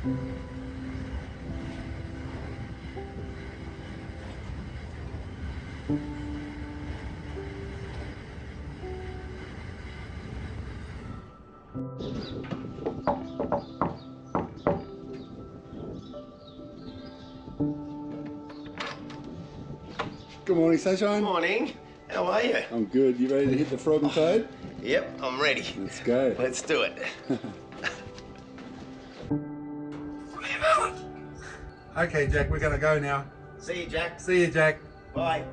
Good morning, Sunshine. Morning. How are you? I'm good. You ready to hit the frog and toad? Yep, I'm ready. Let's go. Let's do it. Okay, Jack, we're going to go now. See you, Jack. See you, Jack. Bye.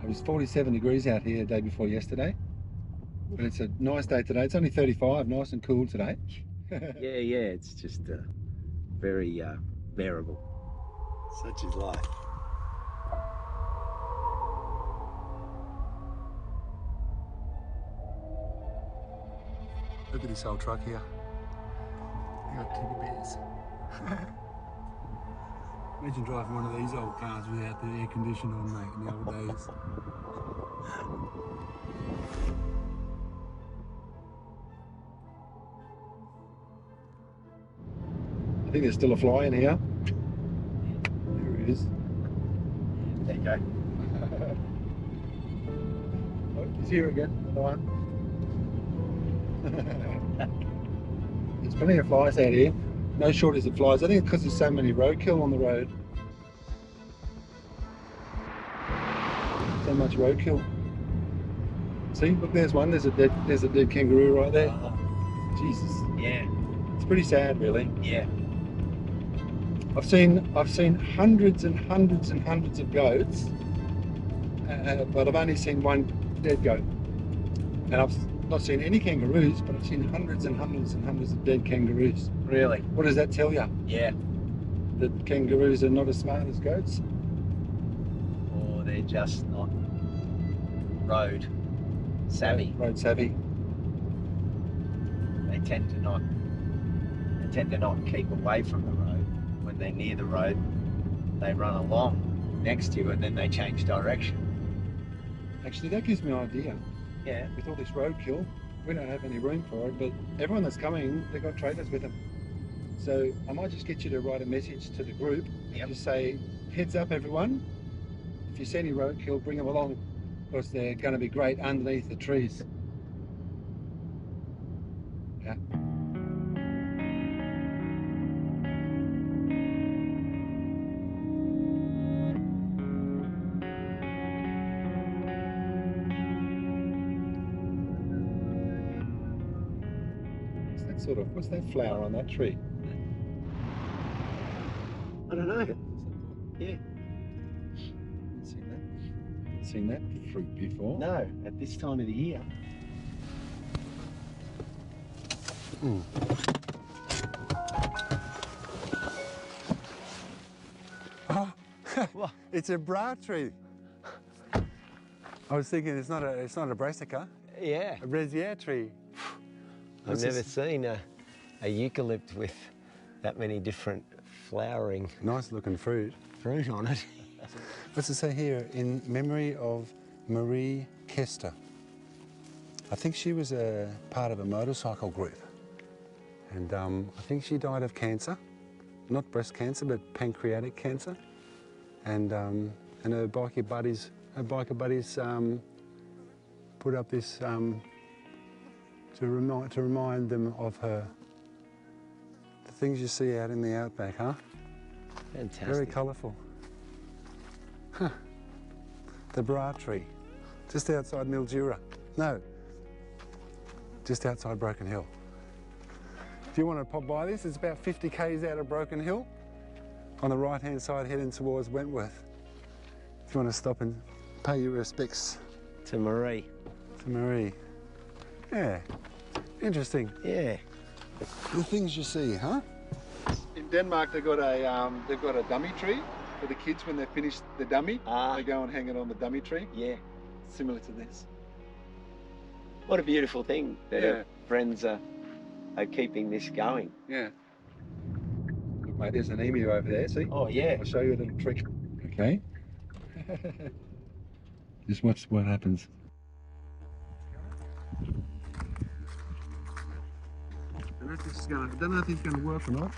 It was 47 degrees out here the day before yesterday. But it's a nice day today. It's only 35, nice and cool today. Yeah, it's just very bearable. Such is life. Look at this old truck here. They got teddy bears. Imagine driving one of these old cars without the air conditioner on, mate, in the old days. I think there's still a fly in here. There it is. There you go. Oh, he's here again, another one. There's plenty of flies out here. No shortage of flies. I think it's because there's so many roadkill on the road. So much roadkill. See, look, there's one. There's a dead kangaroo right there. Jesus. Yeah. It's pretty sad, really. Yeah. I've seen hundreds and hundreds and hundreds of goats, but I've only seen one dead goat. And I've not seen any kangaroos, but I've seen hundreds and hundreds and hundreds of dead kangaroos. Really? What does that tell you? Yeah. That kangaroos are not as smart as goats? Or they're just not road savvy. Road savvy. They tend to not keep away from the road. When they're near the road, they run along next to you and then they change direction. Actually, that gives me an idea. Yeah. With all this roadkill, we don't have any room for it, but everyone that's coming, they've got trailers with them. So I might just get you to write a message to the group and just say, heads up everyone, if you see any roadkill, bring them along, because they're going to be great underneath the trees. Yeah. What's that flower on that tree? I don't know. Yeah. Haven't seen that fruit before. No, at this time of the year. Oh, it's a bra tree. I was thinking it's not a brassica. Yeah. A brassiere tree. I've never seen a eucalypt with that many different flowering. Nice looking fruit on it. What's it say here? In memory of Marie Kester. I think she was a part of a motorcycle group. And I think she died of cancer. Not breast cancer, but pancreatic cancer. And her biker buddies put up this to remind them of her. The things you see out in the outback, huh? Fantastic. Very colourful. Huh. The bra tree, just outside Mildura. No, just outside Broken Hill. If you want to pop by this, it's about 50 k's out of Broken Hill, on the right-hand side heading towards Wentworth. If you want to stop and pay your respects. To Marie. To Marie. Yeah, interesting. Yeah. The things you see, huh? In Denmark, they've got a dummy tree for the kids when they finish the dummy. They go and hang it on the dummy tree. Yeah. Similar to this. What a beautiful thing that our friends are keeping this going. Yeah. Look, mate, there's an emu over there, see? Oh, yeah. I'll show you a little trick. Okay. Just watch what happens. don't know if this is gonna, I don't know if it's gonna work or not.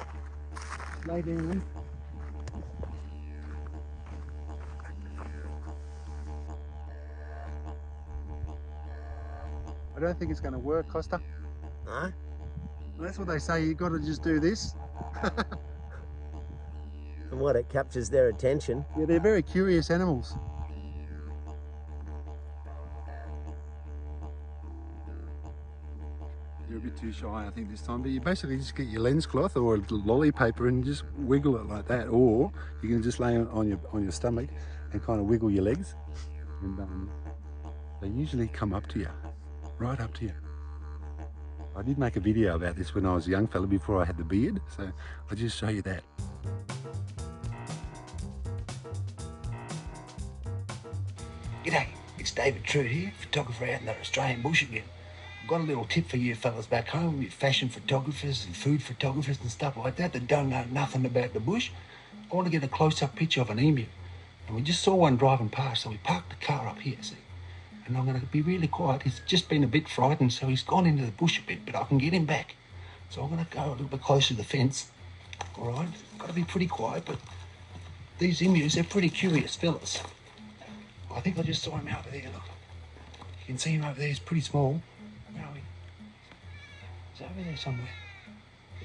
Just lay down there. I don't think it's gonna work, Costa. No? Well, that's what they say, you gotta just do this. And what, it captures their attention? Yeah, they're very curious animals. You're a bit too shy, I think, this time, but you basically just get your lens cloth or a little lolly paper and just wiggle it like that, or you can just lay it on your stomach and kind of wiggle your legs, and they usually come up to you, right up to you. I did make a video about this when I was a young fella before I had the beard, so I'll just show you that. G'day, it's David Trude here, photographer out in the Australian bush again. I've got a little tip for you fellas back home, you fashion photographers and food photographers and stuff like that don't know nothing about the bush. I want to get a close-up picture of an emu. And we just saw one driving past, so we parked the car up here, see? And I'm going to be really quiet. He's just been a bit frightened, so he's gone into the bush a bit, but I can get him back. So I'm going to go a little bit closer to the fence. All right? Got to be pretty quiet, but these emus, they're pretty curious fellas. I think I just saw him over there, look. You can see him over there, he's pretty small. Where are we? He's over there somewhere.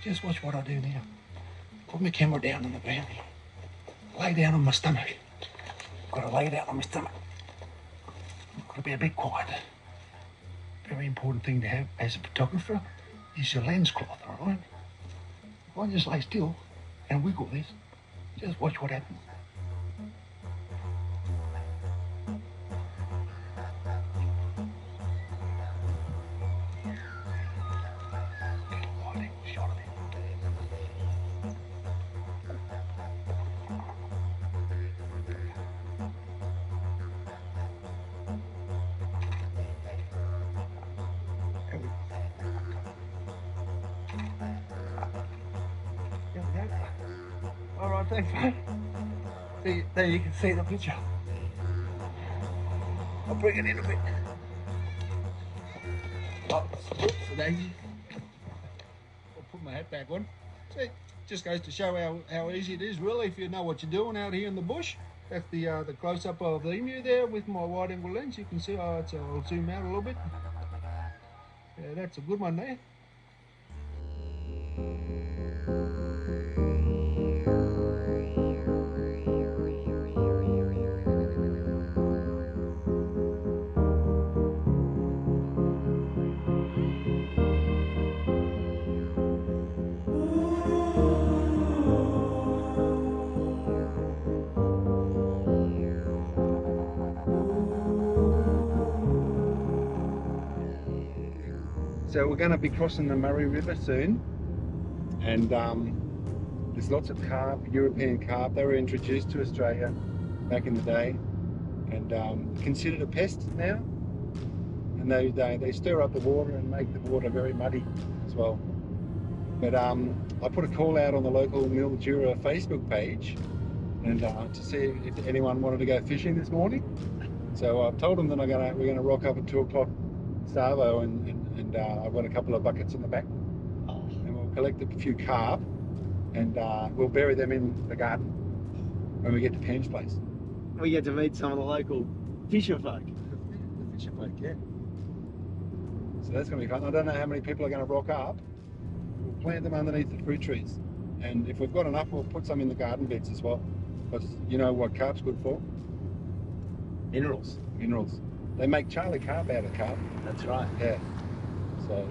Just watch what I do now. Put my camera down on the ground here. Lay down on my stomach. Got to lay down on my stomach. Got to be a bit quiet. Very important thing to have as a photographer is your lens cloth, all right? If I just lay still and wiggle this, just watch what happens. All right, thanks, mate. There you can see the picture. I'll bring it in a bit. Oh, oops, daisy. I'll put my hat back on. See, just goes to show how easy it is, really, if you know what you're doing out here in the bush. That's the close-up of the emu there with my wide-angle lens. You can see, I'll zoom out a little bit. Yeah, that's a good one there. So we're going to be crossing the Murray River soon, and there's lots of carp, European carp. They were introduced to Australia back in the day, and considered a pest now. And they stir up the water and make the water very muddy as well. But I put a call out on the local Mildura Facebook page, and to see if anyone wanted to go fishing this morning. So I've told them that we're going to rock up at 2 o'clock Savo, and I've got a couple of buckets in the back, and we'll collect a few carp, and we'll bury them in the garden when we get to Pam's place. We get to meet some of the local fisher folk. The fisher folk, yeah. So that's going to be fun. I don't know how many people are going to rock up. We'll plant them underneath the fruit trees, and if we've got enough, we'll put some in the garden beds as well, because you know what carp's good for? Minerals. Minerals. They make Charlie carp out of carp. That's right. Yeah. So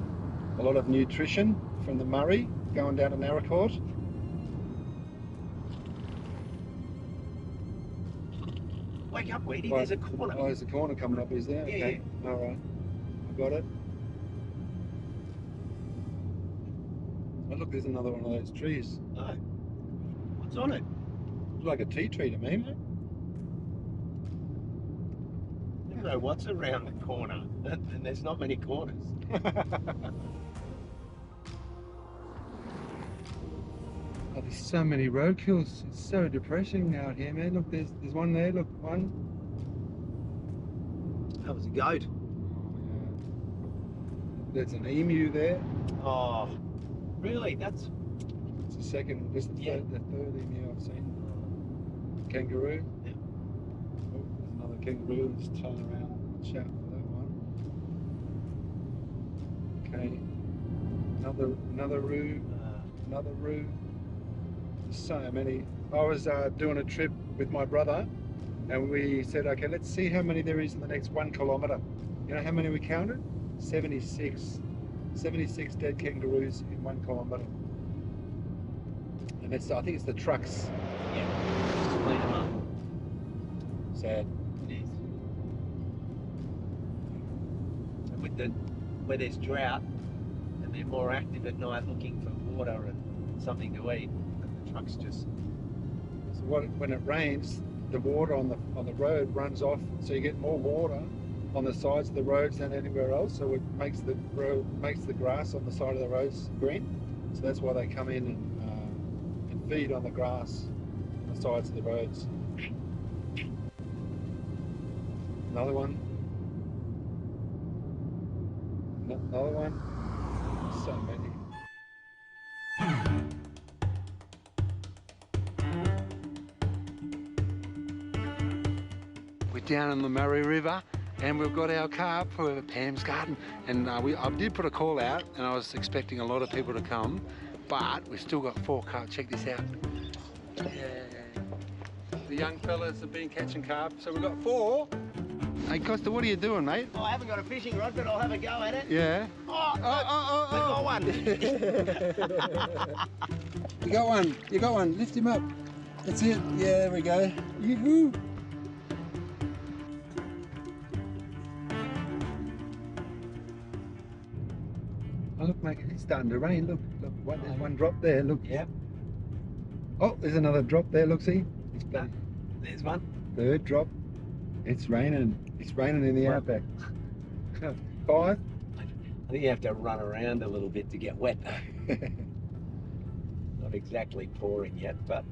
a lot of nutrition from the Murray going down to Naracoorte. Wake up, Weedy, there's a corner. Oh, there's a corner coming up, is there? Yeah, okay. yeah. All right. I got it. Oh, look, there's another one of those trees. Oh. What's on it? Looks like a tea tree to me, mate. I don't know what's around the corner, and there's not many corners. Oh, there's so many roadkills. It's so depressing out here, man. Look, there's one there. Look, one. That was a goat. Oh, yeah. There's an emu there. Oh, Really? That's... It's the second, this is the third emu I've seen. Kangaroo. Yeah. Oh, there's another kangaroo. Let's turn around and shout for that one. Okay. Another roo. Another roo. There's so many. I was doing a trip with my brother, and we said, okay, let's see how many there is in the next 1 kilometre. You know how many we counted? 76. 76 dead kangaroos in 1 kilometre. And it's, I think it's the trucks. Yeah. Just clean them up. Sad. It is. And with where there's drought, and they're more active at night looking for water and something to eat, and the trucks just... So when it rains, the water on the road runs off, so you get more water on the sides of the roads than anywhere else. So it makes the grass on the side of the roads green. So that's why they come in and feed on the grass on the sides of the roads. Another one. Another one. So many. We're down in the Murray River, and we've got our car for Pam's garden. And I did put a call out, and I was expecting a lot of people to come, but we've still got 4 cars. Check this out. Yeah. The young fellas have been catching carp, so we've got 4. Hey Costa, what are you doing, mate? Oh, I haven't got a fishing rod, but I'll have a go at it. Yeah. Oh, I got one. You got one. You got one. Lift him up. That's it. Yeah, there we go. Yoo-hoo. Oh, look, mate, it's starting to rain. Look, there's one drop there. Look. Yep. Oh, there's another drop there. Look, see? It's There's one. 3rd drop. It's raining. It's raining in the outback. 5. I think you have to run around a little bit to get wet. Not exactly pouring yet, but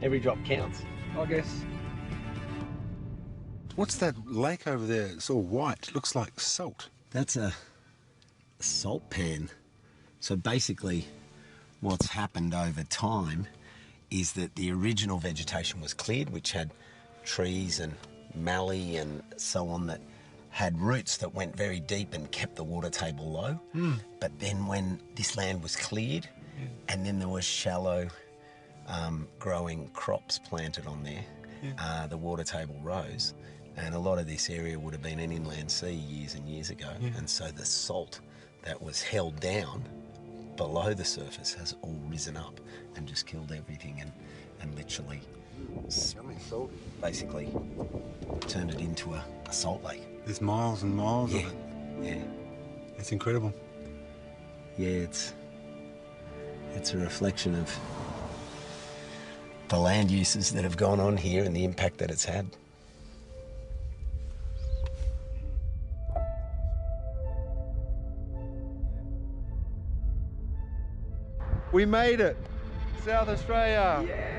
every drop counts. I guess. What's that lake over there? It's all white. Looks like salt. That's a salt pan. So basically what's happened over time is that the original vegetation was cleared, which had trees and mallee and so on that had roots that went very deep and kept the water table low. But then when this land was cleared and then there was shallow growing crops planted on there, the water table rose, and a lot of this area would have been an inland sea years and years ago. And so the salt that was held down below the surface has all risen up and just killed everything and literally basically turned it into a salt lake. There's miles and miles of it. Yeah. It's incredible. Yeah, it's a reflection of the land uses that have gone on here and the impact that it's had. We made it! South Australia! Yeah.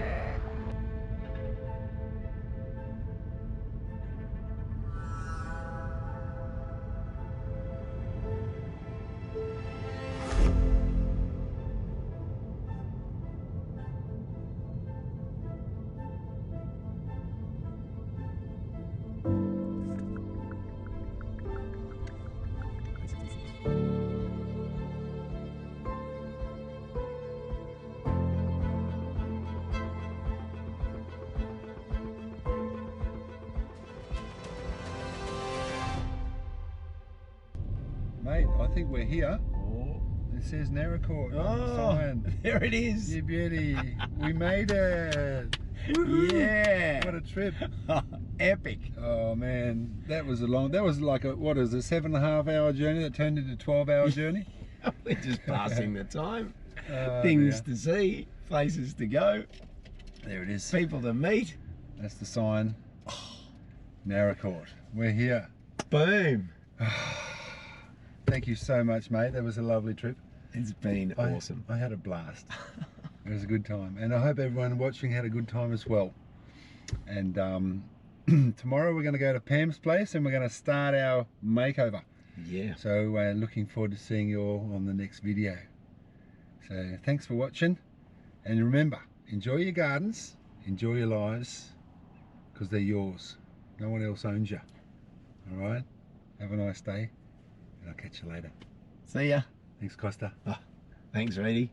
Mate, I think we're here. It says Naracoorte on the sign. There it is. You beauty. We made it. Yeah. What a trip. Epic. Oh man, that was like a, what is it, 7.5 hour journey that turned into a 12-hour journey? We're just passing the time. Oh, Things dear. to see, places to go, There it is. people to meet. That's the sign. Naracoorte. We're here. Boom. Thank you so much, mate. That was a lovely trip. It's been awesome. I had a blast. It was a good time, and I hope everyone watching had a good time as well. And tomorrow we're going to go to Pam's place and we're going to start our makeover. Yeah. So looking forward to seeing you all on the next video. So thanks for watching, and remember, enjoy your gardens, enjoy your lives, because they're yours. No one else owns you. All right? Have a nice day, and I'll catch you later. See ya. Thanks, Costa. Oh, thanks, Reedy.